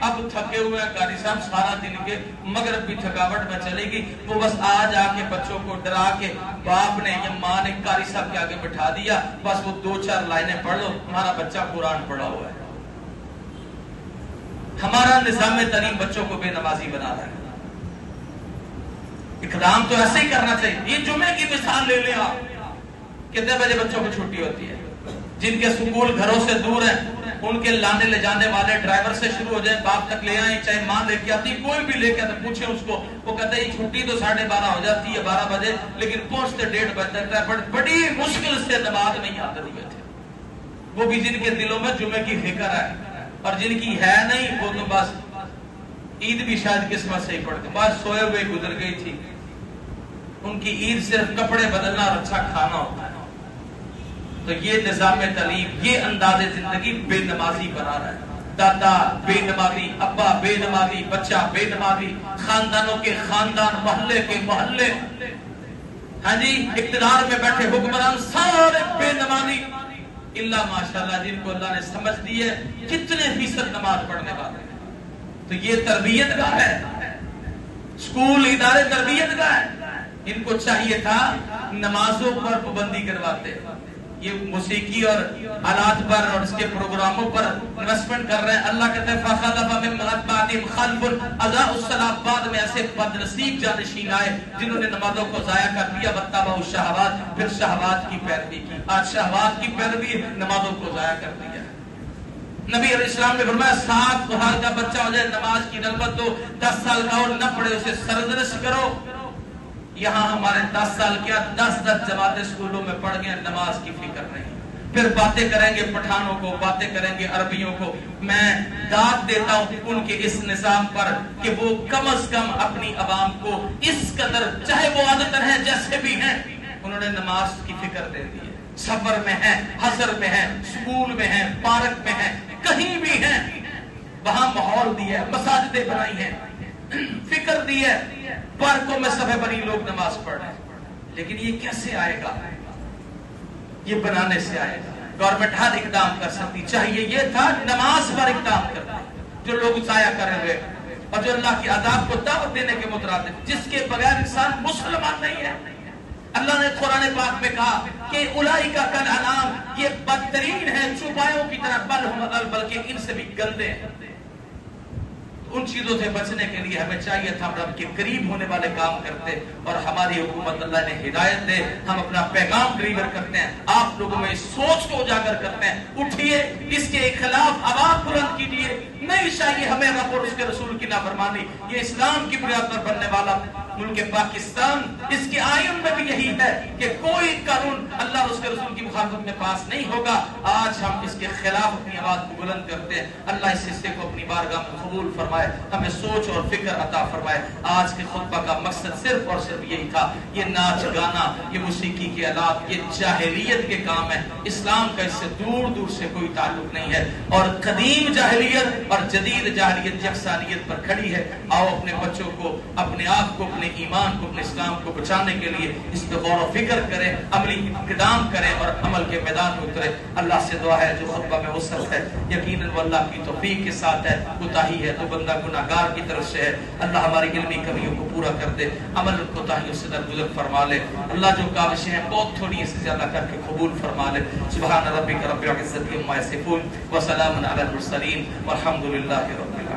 اب تھکے ہوئے ہیں قاری صاحب سارا دن کے مغرب بھی تھکاوٹ میں چلے گی، وہ بس آج آ کے بچوں کو ڈرا کے باپ نے یا ماں نے قاری صاحب کے آگے بٹھا دیا، بس وہ 2-4 لائنیں پڑھ لو، ہمارا بچہ قرآن پڑھا ہوا ہے۔ ہمارا نظام تعلیم بچوں کو بے نمازی بنا رہا ہے۔ اقدام تو ایسے ہی کرنا چاہیے۔ یہ جمعے کی مثال لے لیں آپ، کتنے بجے بچوں کو چھٹی ہوتی ہے؟ جن کے سکول گھروں سے دور ہیں ان کے لانے لے جانے والے ڈرائیور سے شروع ہو جائیں، باپ تک لے آئیں، چاہے ماں لے کے آتی، کوئی بھی لے کے آتا، پوچھیں اس کو، وہ کہتا ہے چھٹی تو 12:30 ہو جاتی ہے 12 بجے، لیکن پہنچتے 1:30 بج جاتا ہے، بڑی مشکل سے نماز نہیں حاضر ہوئے تھے۔ وہ بھی جن کے دلوں میں جمعے کی فکر ہے، اور جن کی ہے نہیں وہ تو بس عید بھی شاید قسمت سے ہی پڑ گئی، بس سوئے ہوئے گزر گئی تھی۔ ان کی عید صرف کپڑے بدلنا اور اچھا کھانا ہوتا ہے۔ تو یہ نظام تعلیم، یہ انداز زندگی بے نمازی بنا رہا ہے۔ دادا بے نمازی، ابا بے نمازی، بچہ بے نمازی، خاندانوں کے خاندان، محلے کے محلے، ہاں جی، اقتدار میں بیٹھے حکمران سارے بے نمازی، اللہ ماشاءاللہ جن کو اللہ نے سمجھ دی ہے کتنے فیصد نماز پڑھنے والے ہیں۔ تو یہ تربیت گاہ ہے، اسکول ادارے تربیت گاہ ہے۔ ان کو چاہیے تھا نمازوں پر پابندی کرواتے، یہ موسیقی اور آلات پر اور اس کے پروگراموں پر انویسٹمنٹ کر رہے ہیں۔ اللہ کہتے ہیں فَخَلَفَ مِن بَعْدِهِمْ خَلْفٌ أَضَاعُوا الصَّلَاةَ، بعد میں ایسے بدنصیب جانشین آئے جنہوں نے نمازوں کو ضائع کر دیا، وَاتَّبَعُوا الشَّهَوَاتِ، پھر شہوات کی پیروی کی۔ آج شہوات کی پیروی نمازوں کو ضائع کر دیا۔ نبی علیہ السلام نے فرمایا 7 سال کا بچہ ہو جائے نماز کی نسبت دو، 10 سال کا اور نہ پڑھے اسے سرزنش کرو۔ یہاں ہمارے 10 سال کیا 10 جماعتیں اسکولوں میں پڑھ گئے، نماز کی فکر نہیں، پھر باتیں کریں گے پٹھانوں کو، باتیں کریں گے عربیوں کو۔ میں داد دیتا ہوں ان کے اس نظام پر کہ وہ کم از کم اپنی عوام کو اس قدر، چاہے وہ عادتاً ہیں جیسے بھی ہیں، انہوں نے نماز کی فکر دے دی ہے۔ سفر میں ہیں، حضر میں ہیں، اسکول میں ہیں، پارک میں ہیں، کہیں بھی ہیں، وہاں ماحول دیا ہے، مساجدیں بنائی ہیں، فکر دی ہے، پارکوں میں صفحے بنی لوگ نماز پڑھ رہے ہیں۔ لیکن یہ کیسے آئے گا؟ یہ بنانے سے آئے گا۔ گورنمنٹ ہر اقدام کر سکتی، چاہیے یہ تھا نماز پر اقدام کرنا، جو لوگ ضائع کر رہے ہیں اور جو اللہ کی عذاب کو دعوت دینے کے مترادف، جس کے بغیر انسان مسلمان نہیں ہے۔ اللہ نے قرآن پاک میں کہا کہ اولئک کالانعام، یہ بدترین ہے چوپایوں کی طرح، بل ہم اضل، بلکہ ان سے بھی گندے ہیں۔ ان چیزوں سے بچنے کے لیے ہمیں چاہیے تھا ہم رب کے قریب ہونے والے کام کرتے، اور ہماری حکومت اللہ نے ہدایت دے، ہم اپنا پیغام ڈلیور کرتے ہیں، آپ لوگوں میں اس سوچ کو اجاگر کرتے ہیں، اٹھیے، اس کے خلاف آواز بلند کیجیے۔ نہیں چاہیے ہمیں رب اور اس کے رسول کی نافرمانی۔ یہ اسلام کی بنیاد پر بننے والا ملک پاکستان، اس کے آئین میں بھی یہی ہے کہ کوئی قانون اللہ اور اس کے رسول کی مخالفت میں پاس نہیں ہوگا۔ آج ہم اس کے خلاف اپنی آواز کو بلند کرتے ہیں۔ اللہ اس حصے کو اپنی بارگاہ میں قبول فرمائے، ہمیں سوچ اور فکر عطا فرمائے۔ آج کے خطبہ کا مقصد صرف اور صرف یہی تھا، یہ ناچ گانا، یہ موسیقی کے آلات، یہ جاہلیت کے کام ہے۔ اسلام کا اس سے دور دور سے کوئی تعلق نہیں ہے، اور قدیم جاہلیت اور جدید جاہلیت یکسانیت پر کھڑی ہے۔ آؤ اپنے بچوں کو، اپنے آپ کو، اپنے ایمان کو، اپنے اسلام کو بچانے کے لیے اس پہ غور و فکر کریں، عملی اقدام کریں اور عمل کے میدان میں اتریں۔ اللہ سے دعا ہے جو خطبہ میں وسعت ہے یقیناً وہ اللہ کی توفیق کے ساتھ ہے، کوتاہی ہے تو بندہ گناہگار کی طرف سے ہے۔ اللہ ہماری علمی کمیوں کو پورا کر دے، عمل کوتاہیوں سے درگزر فرما لے۔ اللہ جو کاوشیں ہیں بہت تھوڑی اس سے زیادہ کر کے قبول فرما لے۔ سبحان ربک رب العزت عما یصفون وسلام علی المرسلین والحمد للہ رب العالمین۔